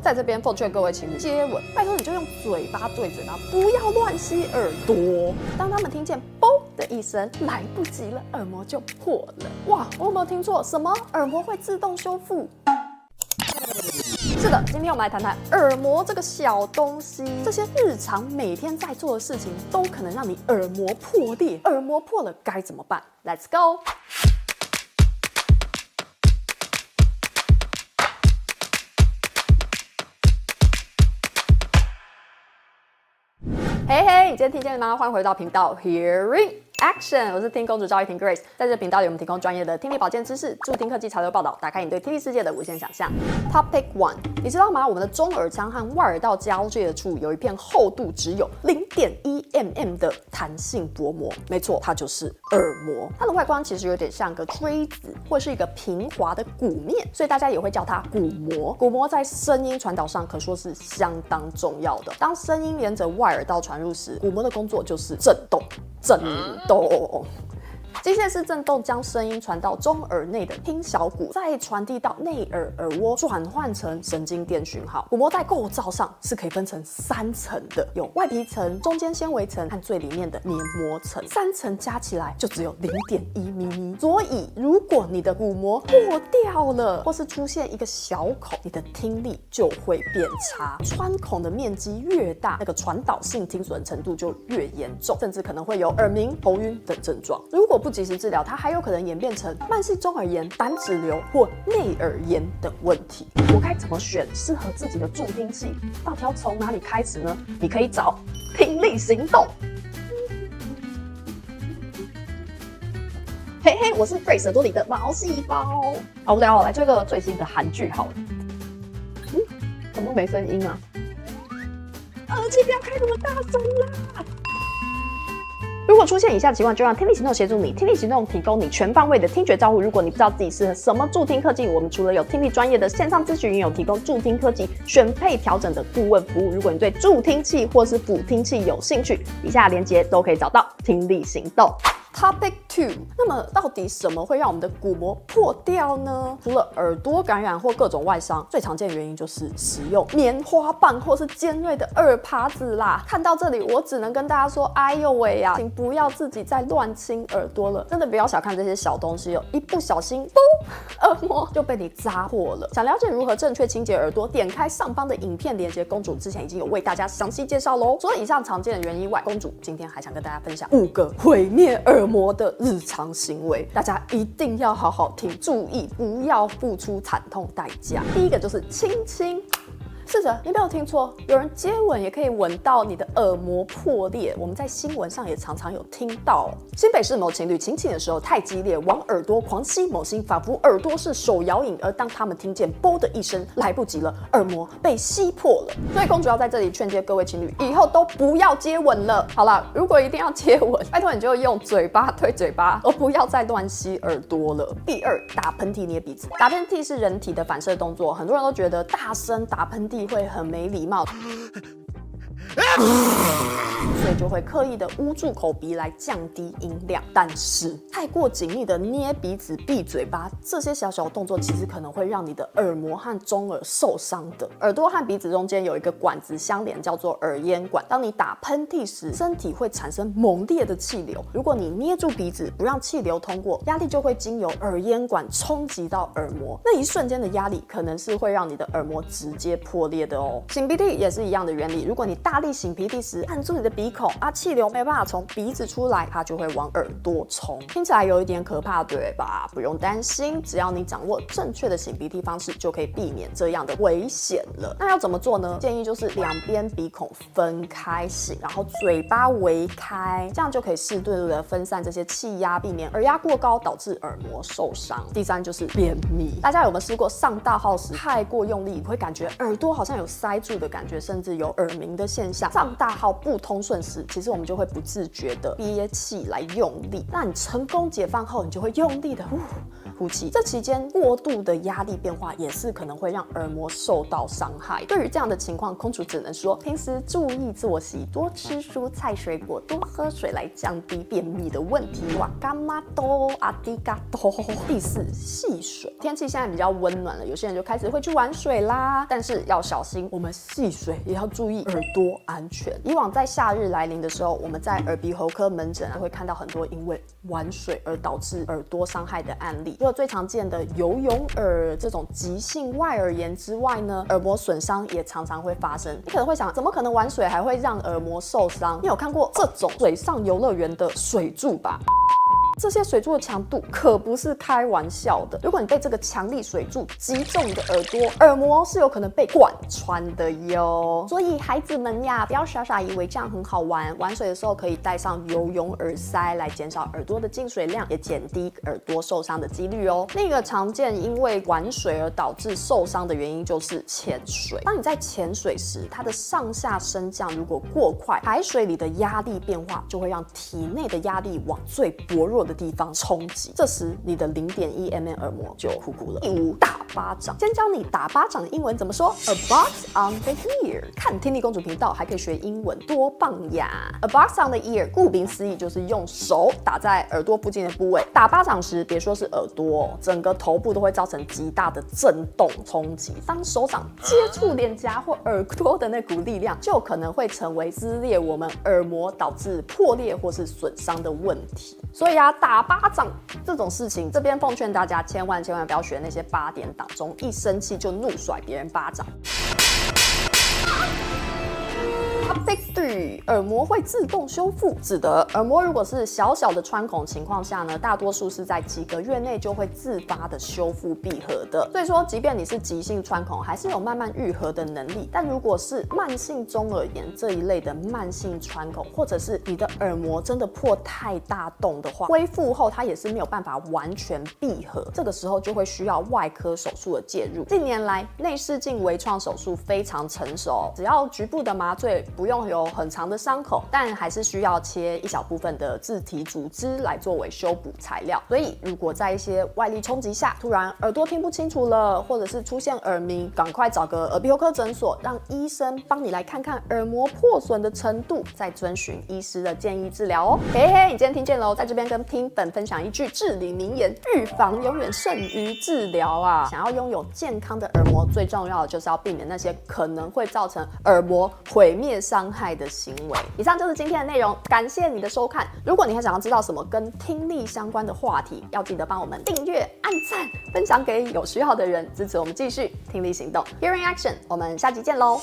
在这边奉劝各位情侣，接吻拜托你就用嘴巴对嘴巴，不要乱吸耳朵。当他们听见啵的一声，来不及了，耳膜就破了。哇，我有没有听错？什么耳膜会自动修复？是的，今天我们来谈谈耳膜这个小东西。这些日常每天在做的事情，都可能让你耳膜破裂。耳膜破了该怎么办 ？Let's go！ 嘿嘿，你今天听见了吗？欢迎回到频道 Hearing Action， 我是听公主赵一婷 Grace， 在这频道里我们提供专业的听力保健知识，助听科技潮流报道，打开你对听力世界的无限想象。Topic 1， 你知道吗？我们的中耳腔和外耳道交界处有一片厚度只有 0.1mm 的弹性薄膜，没错，它就是耳膜。它的外观其实有点像个锥子，或是一个平滑的鼓面，所以大家也会叫它鼓膜。鼓膜在声音传导上可说是相当重要的。当声音沿着外耳道传入时，鼓膜的工作就是震动。机械式震动将声音传到中耳内的听小骨，再传递到内耳耳蜗，转换成神经电讯号。鼓膜在构造上是可以分成3层的，有外皮层、中间纤维层和最里面的黏膜层，3层加起来就只有0.1mm。所以，如果你的鼓膜破掉了，或是出现一个小孔，你的听力就会变差。穿孔的面积越大，那个传导性听损程度就越严重，甚至可能会有耳鸣、头晕等症状。如果不及时治疗，它还有可能演变成慢性中耳炎、胆脂瘤或内耳炎等问题。我该怎么选适合自己的助听器？到底要从哪里开始呢？你可以找听力行动。嘿嘿，我是 Grace 耳朵里的毛细胞。好无聊哦，来做一个最新的韩剧好了。怎么没声音啊？耳机不要开那么大声啦！如果出现以下情况，就让听力行动协助你。听力行动提供你全方位的听觉照护。如果你不知道自己适合什么助听科技，我们除了有听力专业的线上咨询，也有提供助听科技选配调整的顾问服务。如果你对助听器或是辅听器有兴趣，以下连结都可以找到听力行动。Topic 2， 那么到底什么会让我们的鼓膜破掉呢？除了耳朵感染或各种外伤，最常见的原因就是使用棉花棒或是尖锐的耳耙子啦。看到这里，我只能跟大家说，哎呦喂呀，请不要自己再乱清耳朵了，真的不要小看这些小东西哦，一不小心，嘣，耳膜就被你扎破了。想了解如何正确清洁耳朵，点开上方的影片连结，公主之前已经有为大家详细介绍喽。除了以上常见的原因外，公主今天还想跟大家分享5个毁灭耳膜的日常行为，大家一定要好好听，注意不要付出惨痛代价。第一个就是亲亲。是的，你没有听错，有人接吻也可以吻到你的耳膜破裂。我们在新闻上也常常有听到。新北市某情侣亲亲的时候太激烈，往耳朵狂吸某星，仿佛耳朵是手摇饮。而当他们听见啵的一声，来不及了，耳膜被吸破了。所以公主要在这里劝诫各位情侣，以后都不要接吻了。好了，如果一定要接吻，拜托你就用嘴巴对嘴巴，而不要再乱吸耳朵了。第2，打喷嚏捏鼻子。打喷嚏是人体的反射动作，很多人都觉得大声打喷嚏会很没礼貌，所以就会刻意的捂住口鼻来降低音量。但是太过紧密的捏鼻子、闭嘴巴，这些小小动作其实可能会让你的耳膜和中耳受伤的。耳朵和鼻子中间有一个管子相连，叫做耳咽管。当你打喷嚏时，身体会产生猛烈的气流。如果你捏住鼻子，不让气流通过，压力就会经由耳咽管冲击到耳膜。那一瞬间的压力可能是会让你的耳膜直接破裂的哦。擤鼻涕也是一样的原理。如果你大力擤鼻涕时，按住你的鼻孔啊，气流没办法从鼻子出来，它就会往耳朵冲。听起来有一点可怕，对吧？不用担心，只要你掌握正确的擤鼻涕方式，就可以避免这样的危险了。那要怎么做呢？建议就是两边鼻孔分开擤，然后嘴巴微开，这样就可以适度的分散这些气压，避免耳压过高导致耳膜受伤。第3就是便秘。大家有没有试过上大号时太过用力，会感觉耳朵好像有塞住的感觉，甚至有耳鸣的现象？上大号不通顺时，其实我们就会不自觉的憋气来用力。那你成功解放后，你就会用力的呼呼气，这期间过度的压力变化也是可能会让耳膜受到伤害。对于这样的情况，空厨只能说平时注意作息，多吃蔬菜水果，多喝水来降低便秘的问题。哇，干妈多阿迪嘎多。第4，戏水。天气现在比较温暖了，有些人就开始会去玩水啦，但是要小心，我们戏水也要注意耳朵安全。以往在夏日来临的时候，我们在耳鼻喉科门诊会看到很多因为玩水而导致耳朵伤害的案例。除了最常见的游泳耳这种急性外耳炎之外呢，耳膜损伤也常常会发生。你可能会想，怎么可能玩水还会让耳膜受伤？你有看过这种水上游乐园的水柱吧？这些水柱的强度可不是开玩笑的，如果你被这个强力水柱击中你的耳朵，耳膜是有可能被贯穿的哟。所以孩子们呀，不要傻傻以为这样很好玩，玩水的时候可以戴上游泳耳塞来减少耳朵的进水量，也减低耳朵受伤的几率哦。另一个常见因为玩水而导致受伤的原因就是潜水。当你在潜水时，它的上下升降如果过快，海水里的压力变化就会让体内的压力往最薄弱的地方冲击，这时你的0.1 mm 耳膜就哭哭了。第5，打巴掌。先教你打巴掌的英文怎么说 ，a box on the ear。看听力公主频道还可以学英文，多棒呀 ！a box on the ear， 顾名思义就是用手打在耳朵附近的部位。打巴掌时，别说是耳朵，整个头部都会造成极大的震动冲击。当手掌接触脸颊或耳朵的那股力量，就可能会成为撕裂我们耳膜，导致破裂或是损伤的问题。所以啊，打巴掌这种事情，这边奉劝大家千万不要学那些8点档中一生气就怒甩别人巴掌。Topic 3，耳膜会自动修复，指的耳膜如果是小小的穿孔情况下呢，大多数是在几个月内就会自发的修复闭合的。所以说，即便你是急性穿孔，还是有慢慢愈合的能力。但如果是慢性中耳炎这一类的慢性穿孔，或者是你的耳膜真的破太大洞的话，恢复后它也是没有办法完全闭合，这个时候就会需要外科手术的介入。近年来，内视镜微创手术非常成熟，只要局部的麻醉，不用有很长的伤口，但还是需要切一小部分的自体组织来作为修补材料。所以，如果在一些外力冲击下，突然耳朵听不清楚了，或者是出现耳鸣，赶快找个耳鼻喉科诊所，让医生帮你来看看耳膜破损的程度，再遵循医师的建议治疗哦。嘿嘿，你今天听见喽，在这边跟听粉分享一句至理名言：预防永远胜于治疗啊！想要拥有健康的耳膜，最重要的就是要避免那些可能会造成耳膜毁灭伤害的行为。以上就是今天的内容，感谢你的收看。如果你还想要知道什么跟听力相关的话题，要记得帮我们订阅、按赞、分享给有需要的人，支持我们继续听力行动 Hearing Action。我们下集见喽！